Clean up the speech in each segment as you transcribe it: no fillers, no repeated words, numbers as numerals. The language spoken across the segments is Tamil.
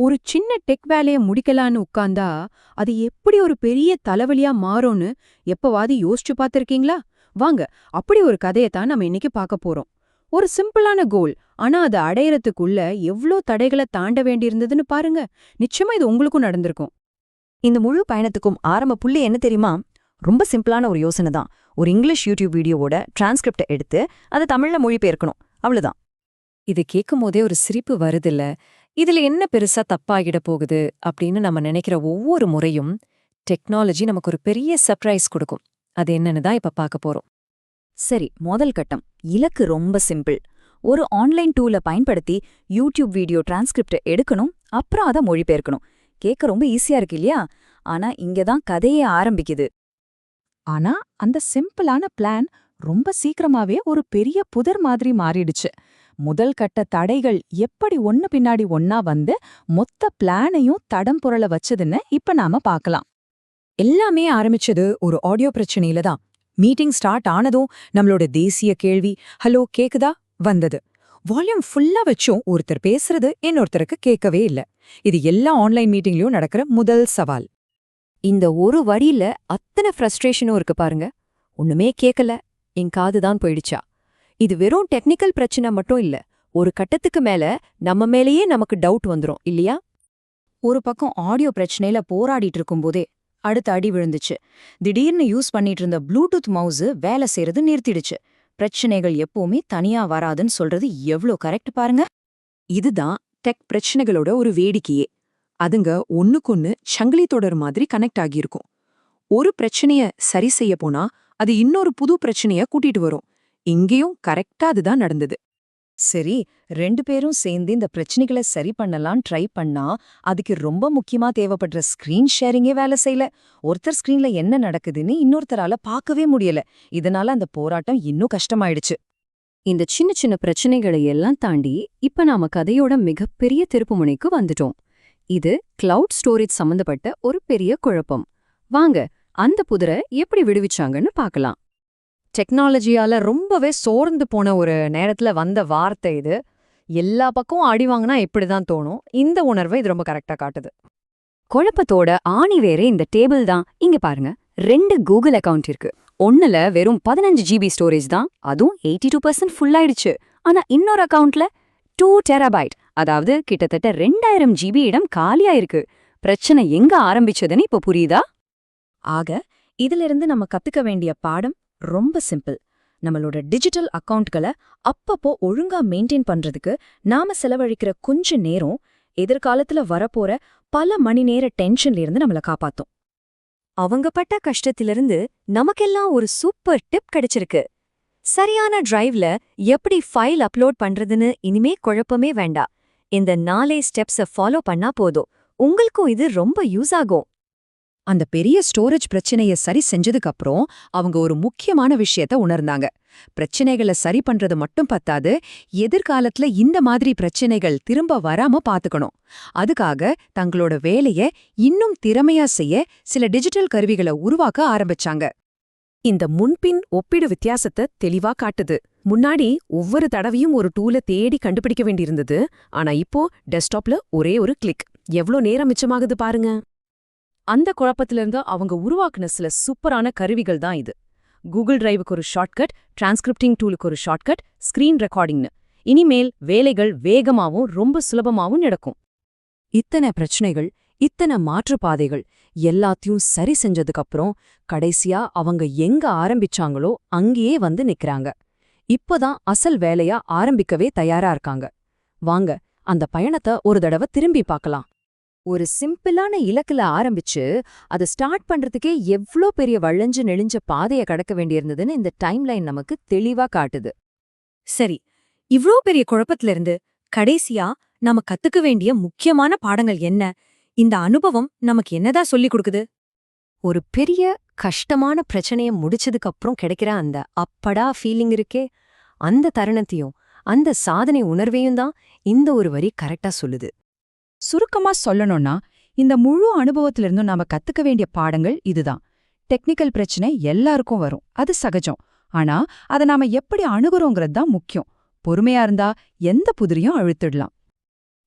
ஒரு சின்ன டெக் வேலைய முடிக்கலான்னு உட்கார்ந்தா அது எப்படி ஒரு பெரிய தலைவலியா மாறும்னு எப்பவாவது யோசிச்சு பார்த்திருக்கீங்களா? வாங்க, அப்படி ஒரு கதையத்தான் நம்ம இன்னைக்கு பார்க்க போறோம். ஒரு சிம்பிளான கோல், ஆனா அதை அடையறதுக்குள்ள எவ்ளோ தடைகளை தாண்ட வேண்டியிருந்ததுன்னு பாருங்க. நிச்சயமா இது உங்களுக்கும் நடந்திருக்கும். இந்த முழு பயணத்துக்கும் ஆரம்ப புள்ளி என்ன தெரியுமா? ரொம்ப சிம்பிளான ஒரு யோசனை தான். ஒரு இங்கிலீஷ் யூடியூப் வீடியோவோட டிரான்ஸ்கிரிப்டை எடுத்து அதை தமிழ்ல மொழிபெயர்க்கணும், அவ்வளவுதான். இது கேட்கும்போதே ஒரு சிரிப்பு வருதில்ல. இதுல என்ன பெருசா தப்பாகிட போகுது அப்படின்னு நம்ம நினைக்கிற ஒவ்வொரு முறையும் டெக்னாலஜி நமக்கு ஒரு பெரிய சர்ப்ரைஸ் கொடுக்கும். அது என்னன்னு தான் இப்ப பார்க்க போறோம். சரி, முதல் கட்டம். இலக்கு ரொம்ப சிம்பிள். ஒரு ஆன்லைன் டூலை பயன்படுத்தி யூடியூப் வீடியோ டிரான்ஸ்கிரிப்டை எடுக்கணும், அப்புறம் அதை மொழிபெயர்க்கணும். கேட்க ரொம்ப ஈஸியா இருக்கு இல்லையா? ஆனா இங்கதான் கதையே ஆரம்பிக்குது. ஆனா அந்த சிம்பிளான பிளான் ரொம்ப சீக்கிரமாவே ஒரு பெரிய புதர் மாதிரி மாறிடுச்சு. முதல் கட்ட தடைகள் எப்படி ஒன்னு பின்னாடி ஒன்னா வந்து மொத்த பிளானையும் தடம் புரள வச்சதுன்னு இப்ப நாம பார்க்கலாம். எல்லாமே ஆரம்பிச்சது ஒரு ஆடியோ பிரச்சனையில தான். மீட்டிங் ஸ்டார்ட் ஆனதும் நம்மளோட தேசிய கேள்வி ஹலோ கேக்குதா வந்தது. வால்யூம் ஃபுல்லா வச்சும் ஒருத்தர் பேசுறது இன்னொருத்தருக்கு கேட்கவே இல்ல. இது எல்லா ஆன்லைன் மீட்டிங்லயும் நடக்கிற முதல் சவால். இந்த ஒரு வரியில அத்தனை ஃப்ரஸ்ட்ரேஷனும் இருக்கு பாருங்க. ஒண்ணுமே கேட்கல, என் காதுதான் போயிடுச்சா. இது வெறும் டெக்னிக்கல் பிரச்சனை மட்டும் இல்ல, ஒரு கட்டத்துக்கு மேல நம்ம மேலேயே நமக்கு டவுட் வந்துரும் இல்லையா? ஒரு பக்கம் ஆடியோ பிரச்சனையில போராடிட்டு இருக்கும்போதே அடுத்த அடி விழுந்துச்சு. திடீர்னு யூஸ் பண்ணிட்டு இருந்த ப்ளூடூத் மவுஸ் வேலை செய்யறது நிறுத்திடுச்சு. பிரச்சனைகள் எப்பவுமே தனியா வராதுன்னு சொல்றது எவ்ளோ கரெக்ட் பாருங்க. இதுதான் டெக் பிரச்சனைகளோட ஒரு வேடிக்கையே. அதுங்க ஒண்ணுக்கொன்னு சங்கிலி தொடர் மாதிரி கனெக்ட் ஆகியிருக்கும். ஒரு பிரச்சனைய சரி செய்ய போனா அது இன்னொரு புது பிரச்சனைய கூட்டிட்டு வரும். இங்கேயும் கரெக்டா அதுதான் நடந்தது. சரி, ரெண்டு பேரும் சேர்ந்து இந்த பிரச்சனைகளை சரி பண்ணலாம் ட்ரை பண்ணா அதுக்கு ரொம்ப முக்கியமா தேவைப்படுற ஸ்கிரீன் ஷேரிங்கே வேலை செய்யல. ஒருத்தர் ஸ்கிரீன்ல என்ன நடக்குதுன்னு இன்னொருத்தரால பார்க்கவே முடியல. இதனால அந்த போராட்டம் இன்னும் கஷ்டமாயிடுச்சு. இந்த சின்ன சின்ன பிரச்சனைகளை எல்லாம் தாண்டி இப்ப நாம கதையோட மிகப்பெரிய திருப்புமுனைக்கு வந்துட்டோம். இது கிளவுட் ஸ்டோரேஜ் சம்பந்தப்பட்ட ஒரு பெரிய குழப்பம். வாங்க, அந்த புதரை எப்படி விடுவிச்சாங்கன்னு பார்க்கலாம். டெக்னாலஜியால ரொம்பவே சோர்ந்து போன ஒரு நேரத்துல வந்த வார்த்தை இது. எல்லா பக்கமும் அடி வாங்கினா இப்படிதான் தோணும். இந்த உணர்வை இது ரொம்ப கரெக்டா காட்டுது. குழப்பத்தோட ஆணி வேற இந்த டேபிள் தான். இங்க பாருங்க, 2 கூகுள் அக்கவுண்ட் இருக்கு. ஒண்ணுல வெறும் 15 GB ஸ்டோரேஜ் தான், அதுவும் 82% ஃபுல் ஆயிடுச்சு. ஆனா இன்னொரு அக்கவுண்ட்ல 2 TB, அதாவது கிட்டத்தட்ட 2000 GB இடம் காலியா இருக்கு. பிரச்சனை எங்க ஆரம்பிச்சதுன்னு இப்ப புரியுதா? ஆக இதிலிருந்து நம்ம கத்துக்க வேண்டிய பாடம் ரொம்ப சிம்பிள். நம்மளோட டிஜிட்டல் அக்கவுண்ட்களை அப்பப்போ ஒழுங்கா மெயின்டைன் பண்றதுக்கு நாம செலவழிக்கிற கொஞ்ச நேரம் எதிர்காலத்துல வரப்போற பல மணி நேர டென்ஷன்ல இருந்து நம்மள காப்பாத்தும். அவங்க பட்ட கஷ்டத்திலிருந்து நமக்கெல்லாம் ஒரு சூப்பர் டிப் கிடைச்சிருக்கு. சரியான டிரைவ்ல எப்படி ஃபைல் அப்லோட் பண்றதுன்னு இனிமே குழப்பமே வேண்டாம். இந்த 4 ஸ்டெப்ஸை ஃபாலோ பண்ணா போதும். உங்களுக்கும் இது ரொம்ப யூஸ் ஆகும். அந்த பெரிய ஸ்டோரேஜ் பிரச்சனைய சரி செஞ்சதுக்கு அப்புறம் அவங்க ஒரு முக்கியமான விஷயத்த உணர்ந்தாங்க. பிரச்சனைகளை சரி பண்றது மட்டும் பத்தாது, எதிர்காலத்துல இந்த மாதிரி பிரச்சனைகள் திரும்ப வராம பாத்துக்கணும். அதுக்காக தங்களோட வேலைய இன்னும் திறமையா செய்ய சில டிஜிட்டல் கருவிகளை உருவாக்க ஆரம்பிச்சாங்க. இந்த முன்பின் ஒப்பிடு வித்தியாசத்தை தெளிவா காட்டுது. முன்னாடி ஒவ்வொரு தடவையும் ஒரு டூலை தேடி கண்டுபிடிக்க வேண்டியிருந்தது. ஆனா இப்போ டெஸ்க்டாப்ல ஒரே ஒரு கிளிக். எவ்ளோ நேரம் மிச்சமாகுது பாருங்க. அந்த குழப்பத்திலிருந்து அவங்க உருவாக்குன சில சூப்பரான கருவிகள் தான் இது. கூகுள் டிரைவுக்கு ஒரு ஷார்ட்கட், டிரான்ஸ்கிரிப்டிங் டூலுக்கு ஒரு ஷார்ட்கட், ஸ்கிரீன் ரெக்கார்டிங்னு. இனிமேல் வேலைகள் வேகமாவும் ரொம்ப சுலபமாவும் நடக்கும். இத்தனை பிரச்சனைகள், இத்தனை மாற்றுப்பாதைகள் எல்லாத்தையும் சரி செஞ்சதுக்கப்புறம் கடைசியா அவங்க எங்க ஆரம்பிச்சாங்களோ அங்கேயே வந்து நிக்கறாங்க. இப்பதான் அசல் வேலையா ஆரம்பிக்கவே தயாரா இருக்காங்க. வாங்க, அந்த பயணத்தை ஒரு தடவை திரும்பி பார்க்கலாம். ஒரு சிம்பிளான இலக்குல ஆரம்பிச்சு அதை ஸ்டார்ட் பண்றதுக்கே எவ்ளோ பெரிய வளைஞ்சு நெளிஞ்ச பாதையை கடக்க வேண்டியிருந்ததுன்னு இந்த டைம்லைன் நமக்கு தெளிவா காட்டுது. சரி, இவ்ளோ பெரிய குழப்பத்திலிருந்து கடைசியா நாம கத்துக்க வேண்டிய முக்கியமான பாடங்கள் என்ன? இந்த அனுபவம் நமக்கு என்னதான் சொல்லிக் கொடுக்குது? ஒரு பெரிய கஷ்டமான பிரச்சனைய முடிச்சதுக்கு அப்புறம் கிடைக்கிற அந்த அப்படா ஃபீலிங் இருக்கே, அந்த தருணத்தையும் அந்த சாதனை உணர்வையும் தான் இந்த ஒரு வரி கரெக்டா சொல்லுது. சுருக்கமா சொல்லணும்னா, இந்த முழு அனுபவத்திலிருந்தும் நாம கத்துக்க வேண்டிய பாடங்கள் இதுதான். டெக்னிக்கல் பிரச்சனை எல்லாருக்கும் வரும், அது சகஜம். ஆனா அதை நாம எப்படி அணுகுறோங்கிறது தான் முக்கியம். பொறுமையா இருந்தா எந்த புதிரையும் அழுத்திடலாம்.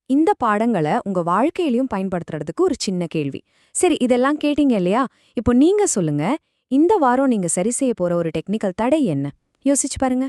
இந்த பாடங்களை உங்க வாழ்க்கையிலயும் பயன்படுத்துறதுக்கு ஒரு சின்ன கேள்வி. சரி, இதெல்லாம் கேட்டீங்க இல்லையா? இப்போ நீங்க சொல்லுங்க, இந்த வாரம் நீங்க சரி செய்ய போற ஒரு டெக்னிக்கல் தடை என்ன? யோசிச்சு பாருங்க.